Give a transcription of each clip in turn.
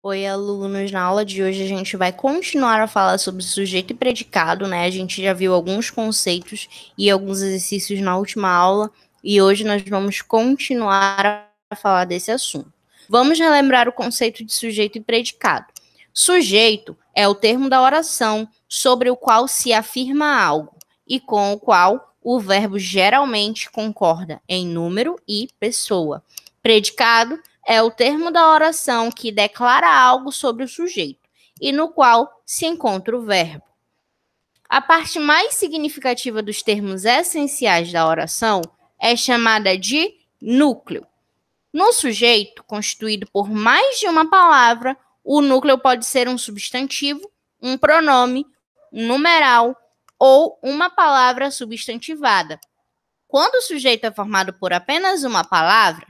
Oi, alunos. Na aula de hoje a gente vai continuar a falar sobre sujeito e predicado, né? A gente já viu alguns conceitos e alguns exercícios na última aula e hoje nós vamos continuar a falar desse assunto. Vamos relembrar o conceito de sujeito e predicado. Sujeito é o termo da oração sobre o qual se afirma algo e com o qual o verbo geralmente concorda em número e pessoa. Predicado é o termo da oração que declara algo sobre o sujeito e no qual se encontra o verbo. A parte mais significativa dos termos essenciais da oração é chamada de núcleo. No sujeito, constituído por mais de uma palavra, o núcleo pode ser um substantivo, um pronome, um numeral ou uma palavra substantivada. Quando o sujeito é formado por apenas uma palavra,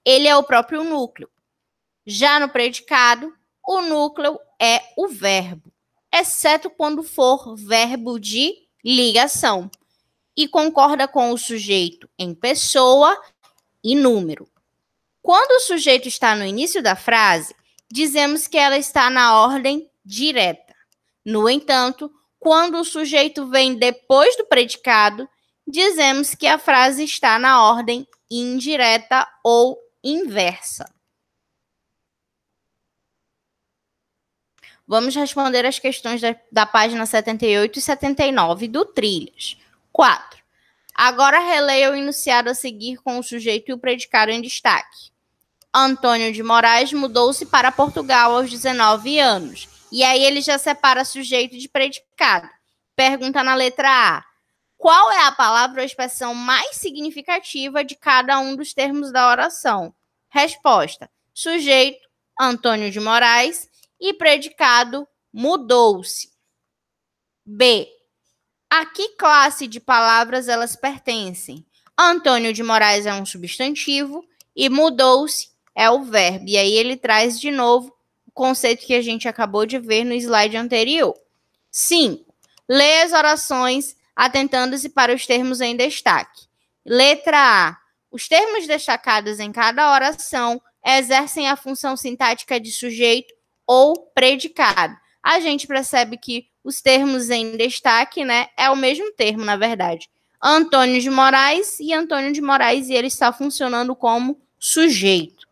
ele é o próprio núcleo. Já no predicado, o núcleo é o verbo, exceto quando for verbo de ligação, e concorda com o sujeito em pessoa e número. Quando o sujeito está no início da frase, dizemos que ela está na ordem direta. No entanto, quando o sujeito vem depois do predicado, dizemos que a frase está na ordem indireta ou inversa. Vamos responder as questões da página 78 e 79 do Trilhas. 4. Agora releia o enunciado a seguir com o sujeito e o predicado em destaque. Antônio de Moraes mudou-se para Portugal aos 19 anos. E aí ele já separa sujeito de predicado. Pergunta na letra A. Qual é a palavra ou expressão mais significativa de cada um dos termos da oração? Resposta. Sujeito, Antônio de Moraes, e predicado, mudou-se. B. A que classe de palavras elas pertencem? Antônio de Moraes é um substantivo e mudou-se é o verbo. E aí ele traz de novo o conceito que a gente acabou de ver no slide anterior. 5. Lê as orações atentando-se para os termos em destaque. Letra A. Os termos destacados em cada oração exercem a função sintática de sujeito ou predicado. A gente percebe que os termos em destaque, né, é o mesmo termo, na verdade. Antônio de Moraes e Antônio de Moraes, e ele está funcionando como sujeito.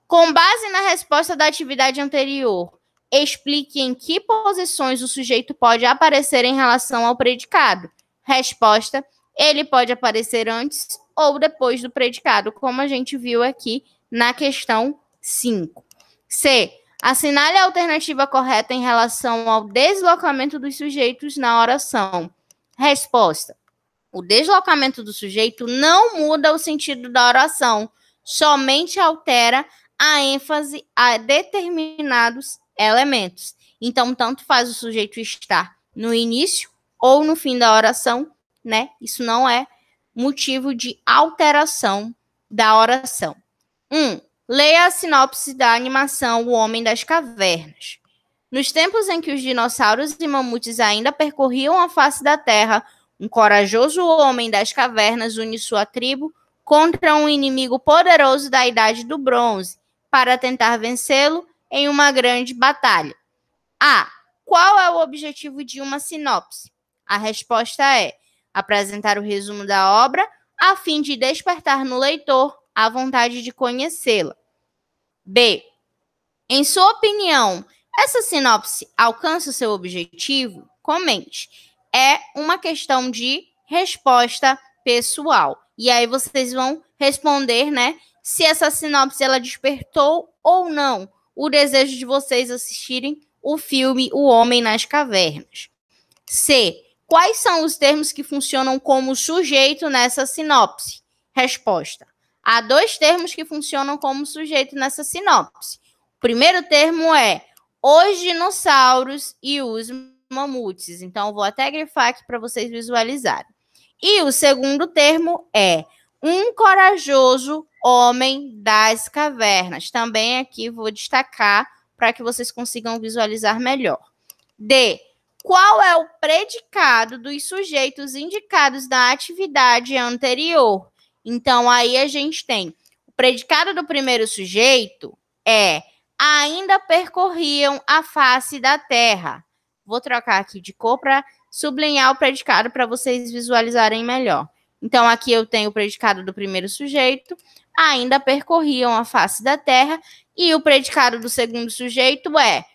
Com base na resposta da atividade anterior, explique em que posições o sujeito pode aparecer em relação ao predicado. Resposta: ele pode aparecer antes ou depois do predicado, como a gente viu aqui na questão 5. C. Assinale a alternativa correta em relação ao deslocamento dos sujeitos na oração. Resposta: o deslocamento do sujeito não muda o sentido da oração, somente altera a ênfase a determinados elementos. Então, tanto faz o sujeito estar no início ou no fim da oração, né? Isso não é motivo de alteração da oração. 1. Leia a sinopse da animação O Homem das Cavernas. Nos tempos em que os dinossauros e mamutes ainda percorriam a face da Terra, um corajoso homem das cavernas une sua tribo contra um inimigo poderoso da Idade do Bronze, para tentar vencê-lo em uma grande batalha. A. Qual é o objetivo de uma sinopse? A resposta é apresentar o resumo da obra a fim de despertar no leitor a vontade de conhecê-la. B. Em sua opinião, essa sinopse alcança o seu objetivo? Comente. É uma questão de resposta pessoal. E aí vocês vão responder, né, se essa sinopse ela despertou ou não o desejo de vocês assistirem o filme O Homem nas Cavernas. C. Quais são os termos que funcionam como sujeito nessa sinopse? Resposta: há 2 termos que funcionam como sujeito nessa sinopse. O primeiro termo é os dinossauros e os mamutes. Então, eu vou até grifar aqui para vocês visualizarem. E o segundo termo é um corajoso homem das cavernas. Também aqui vou destacar para que vocês consigam visualizar melhor. D. Qual é o predicado dos sujeitos indicados na atividade anterior? Então, aí a gente tem o predicado do primeiro sujeito é ainda percorriam a face da terra. Vou trocar aqui de cor para sublinhar o predicado para vocês visualizarem melhor. Então, aqui eu tenho o predicado do primeiro sujeito, ainda percorriam a face da terra, e o predicado do segundo sujeito é: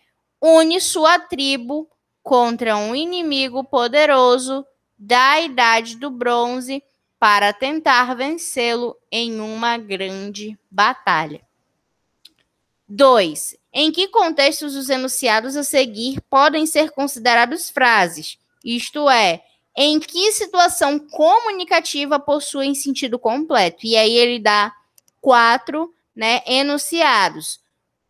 une sua tribo contra um inimigo poderoso da Idade do Bronze para tentar vencê-lo em uma grande batalha. 2. Em que contextos os enunciados a seguir podem ser considerados frases? Isto é, em que situação comunicativa possuem sentido completo? E aí ele dá 4, enunciados.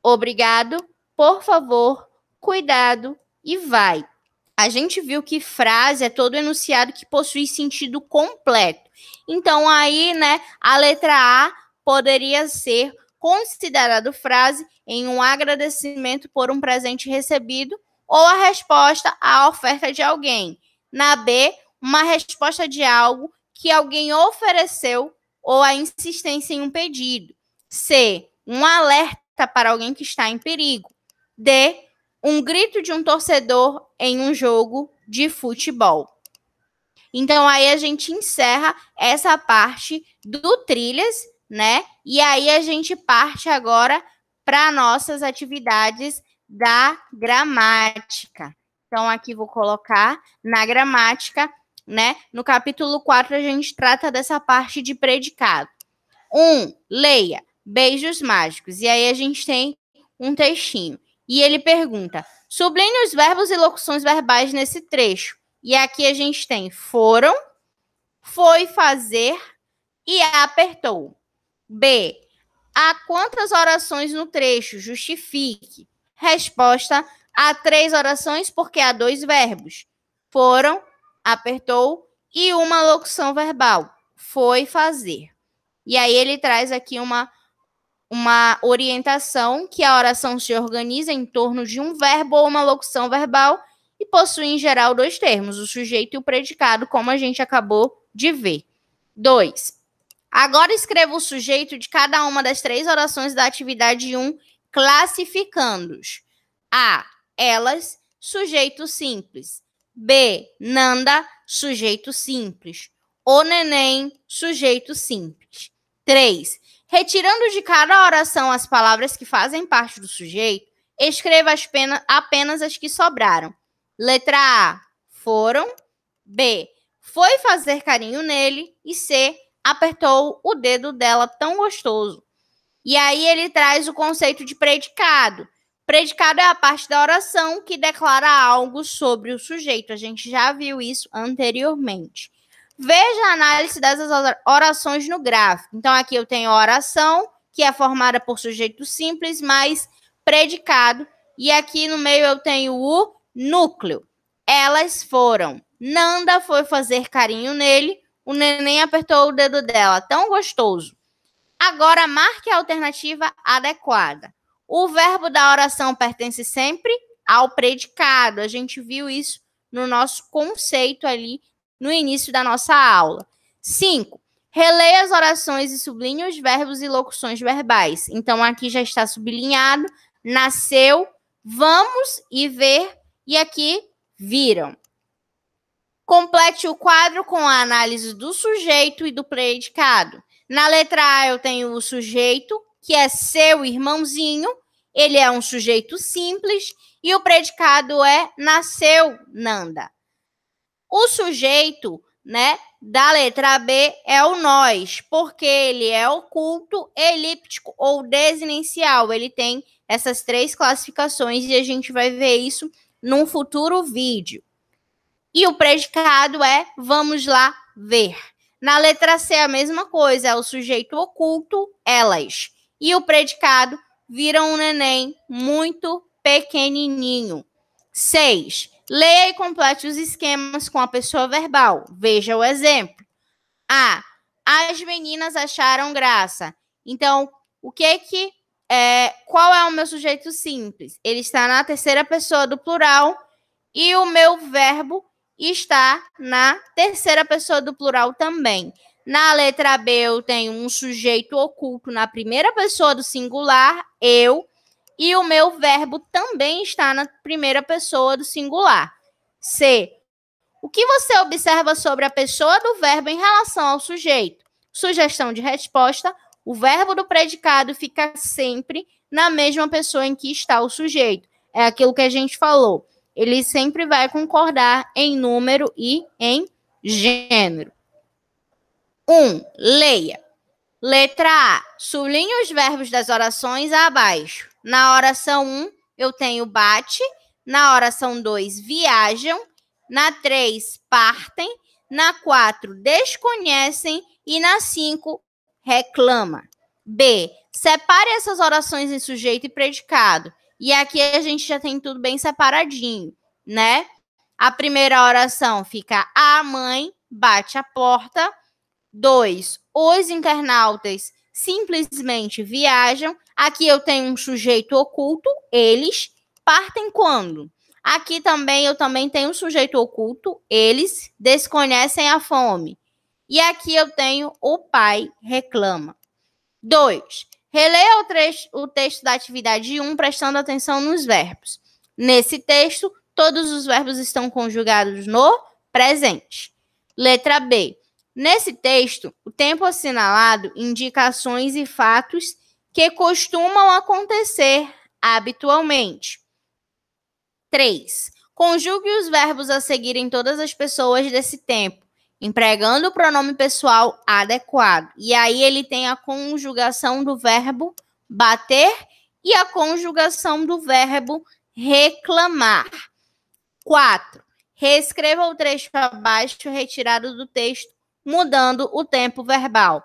Obrigado, por favor, cuidado e vai. A gente viu que frase é todo enunciado que possui sentido completo. Então, aí, a letra A poderia ser considerado frase em um agradecimento por um presente recebido ou a resposta à oferta de alguém. Na B, uma resposta de algo que alguém ofereceu ou a insistência em um pedido. C, um alerta para alguém que está em perigo. D, um grito de um torcedor em um jogo de futebol. Então, aí a gente encerra essa parte do Trilhas, E aí a gente parte agora para nossas atividades da gramática. Então, aqui vou colocar na gramática, No capítulo 4, a gente trata dessa parte de predicado. 1. Leia beijos mágicos. E aí a gente tem um textinho. E ele pergunta: sublinhe os verbos e locuções verbais nesse trecho. E aqui a gente tem foram, foi fazer e apertou. B. Há quantas orações no trecho? Justifique. Resposta: há 3 orações porque há 2 verbos. Foram, apertou e uma locução verbal. Foi fazer. E aí ele traz aqui uma orientação que a oração se organiza em torno de um verbo ou uma locução verbal e possui, em geral, 2 termos, o sujeito e o predicado, como a gente acabou de ver. 2. Agora escreva o sujeito de cada uma das 3 orações da atividade 1, classificando-os. A. Elas, sujeito simples. B. Nanda, sujeito simples. O neném, sujeito simples. 3. Retirando de cada oração as palavras que fazem parte do sujeito, escreva apenas as que sobraram. Letra A, foram. B, foi fazer carinho nele. E C, apertou o dedo dela tão gostoso. E aí ele traz o conceito de predicado. Predicado é a parte da oração que declara algo sobre o sujeito. A gente já viu isso anteriormente. Veja a análise dessas orações no gráfico. Então, aqui eu tenho a oração, que é formada por sujeito simples, mais predicado. E aqui no meio eu tenho o núcleo. Elas foram. Nanda foi fazer carinho nele. O neném apertou o dedo dela. Tão gostoso. Agora, marque a alternativa adequada. O verbo da oração pertence sempre ao predicado. A gente viu isso no nosso conceito ali no início da nossa aula. 5. Releia as orações e sublinhe os verbos e locuções verbais. Então, aqui já está sublinhado. Nasceu, vamos e ver. E aqui, viram. Complete o quadro com a análise do sujeito e do predicado. Na letra A, eu tenho o sujeito, que é seu irmãozinho. Ele é um sujeito simples. E o predicado é nasceu, Nanda. O sujeito, da letra B é o nós, porque ele é oculto, elíptico ou desinencial. Ele tem essas 3 classificações e a gente vai ver isso num futuro vídeo. E o predicado é vamos lá ver. Na letra C a mesma coisa, é o sujeito oculto, elas. E o predicado viram um neném muito pequenininho. 6. Leia e complete os esquemas com a pessoa verbal. Veja o exemplo. A. As meninas acharam graça. Então, qual é o meu sujeito simples? Ele está na terceira pessoa do plural e o meu verbo está na terceira pessoa do plural também. Na letra B, eu tenho um sujeito oculto na primeira pessoa do singular, eu, e o meu verbo também está na primeira pessoa do singular. C. O que você observa sobre a pessoa do verbo em relação ao sujeito? Sugestão de resposta: o verbo do predicado fica sempre na mesma pessoa em que está o sujeito. É aquilo que a gente falou. Ele sempre vai concordar em número e em gênero. 1. Leia. Letra A. Sublinhe os verbos das orações abaixo. Na oração 1, eu tenho bate. Na oração 2, viajam. Na 3, partem. Na 4, desconhecem. E na 5, reclama. B. Separe essas orações em sujeito e predicado. E aqui a gente já tem tudo bem separadinho, né? A primeira oração fica: a mãe bate a porta. 2. Os internautas simplesmente viajam. Aqui eu tenho um sujeito oculto, eles partem quando? Aqui eu também tenho um sujeito oculto, eles desconhecem a fome. E aqui eu tenho o pai reclama. 2. Releia o texto da atividade 1, prestando atenção nos verbos. Nesse texto, todos os verbos estão conjugados no presente. Letra B. Nesse texto, o tempo assinalado indica ações e fatos que costumam acontecer habitualmente. 3. Conjugue os verbos a seguir em todas as pessoas desse tempo, empregando o pronome pessoal adequado. E aí ele tem a conjugação do verbo bater e a conjugação do verbo reclamar. 4. Reescreva o trecho abaixo retirado do texto, mudando o tempo verbal.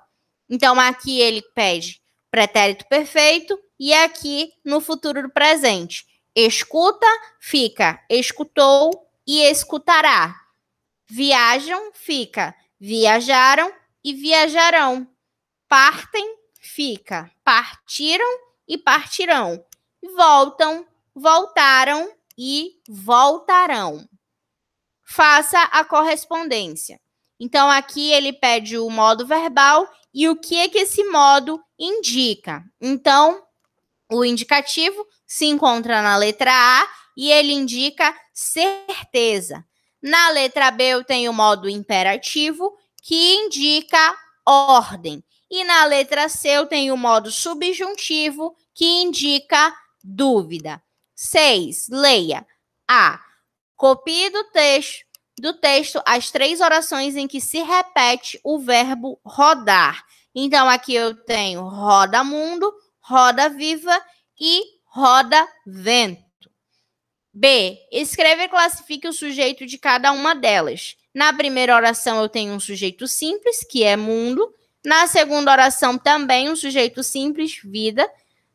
Então, aqui ele pede pretérito perfeito e aqui no futuro do presente. Escuta, fica escutou e escutará. Viajam, fica viajaram e viajarão. Partem, fica partiram e partirão. Voltam, voltaram e voltarão. Faça a correspondência. Então, aqui ele pede o modo verbal e o que é que esse modo indica. Então, o indicativo se encontra na letra A e ele indica certeza. Na letra B, eu tenho o modo imperativo, que indica ordem. E na letra C, eu tenho o modo subjuntivo, que indica dúvida. 6. Leia. A. Copie do texto as 3 orações em que se repete o verbo rodar. Então, aqui eu tenho roda mundo, roda viva e roda vento. B. Escreva e classifique o sujeito de cada uma delas. Na primeira oração eu tenho um sujeito simples, que é mundo. Na segunda oração também um sujeito simples, vida.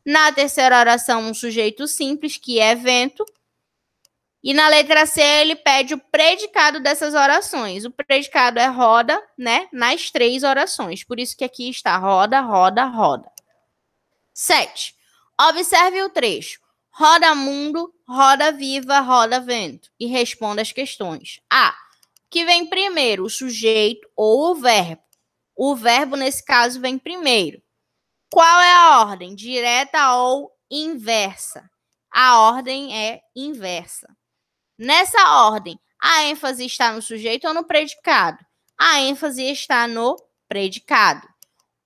Na terceira oração um sujeito simples, que é vento. E na letra C, ele pede o predicado dessas orações. O predicado é roda, né? Nas 3 orações. Por isso que aqui está roda, roda, roda. 7. Observe o trecho. Roda mundo, roda viva, roda vento. E responda as questões. A. Que vem primeiro, o sujeito ou o verbo? O verbo, nesse caso, vem primeiro. Qual é a ordem? Direta ou inversa? A ordem é inversa. Nessa ordem, a ênfase está no sujeito ou no predicado? A ênfase está no predicado.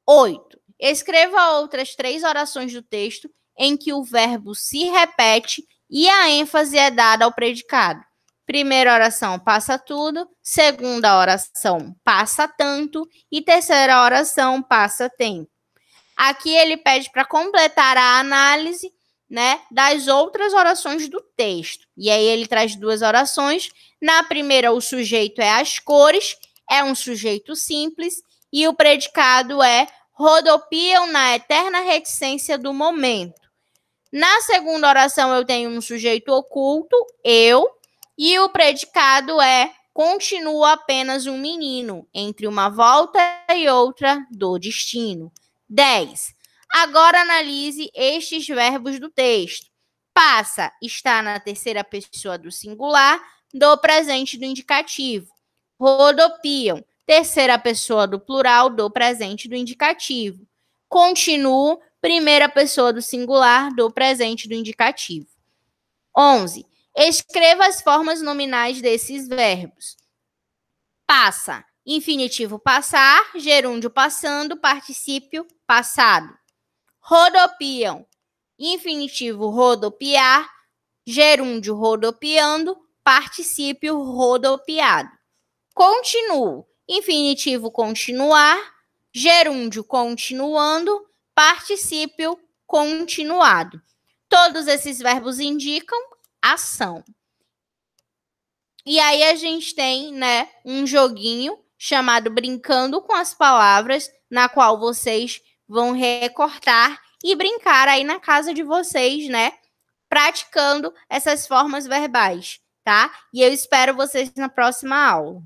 8. Escreva outras 3 orações do texto em que o verbo se repete e a ênfase é dada ao predicado. Primeira oração, passa tudo. Segunda oração, passa tanto. E terceira oração, passa tempo. Aqui ele pede para completar a análise, né, das outras orações do texto. E aí ele traz 2 orações. Na primeira, o sujeito é as cores, é um sujeito simples, e o predicado é rodopiam na eterna reticência do momento. Na segunda oração, eu tenho um sujeito oculto, eu, e o predicado é continua apenas um menino, entre uma volta e outra do destino. 10. Agora analise estes verbos do texto. Passa está na terceira pessoa do singular, do presente do indicativo. Rodopiam, terceira pessoa do plural, do presente do indicativo. Continuo, primeira pessoa do singular, do presente, do indicativo. 11. Escreva as formas nominais desses verbos. Passa, infinitivo passar, gerúndio passando, particípio passado. Rodopiam, infinitivo rodopiar, gerúndio rodopiando, particípio rodopiado. Continuo, infinitivo continuar, gerúndio continuando, particípio continuado. Todos esses verbos indicam ação. E aí a gente tem, né, um joguinho chamado Brincando com as Palavras, na qual vocês vão recortar e brincar aí na casa de vocês, né, praticando essas formas verbais, tá? E eu espero vocês na próxima aula.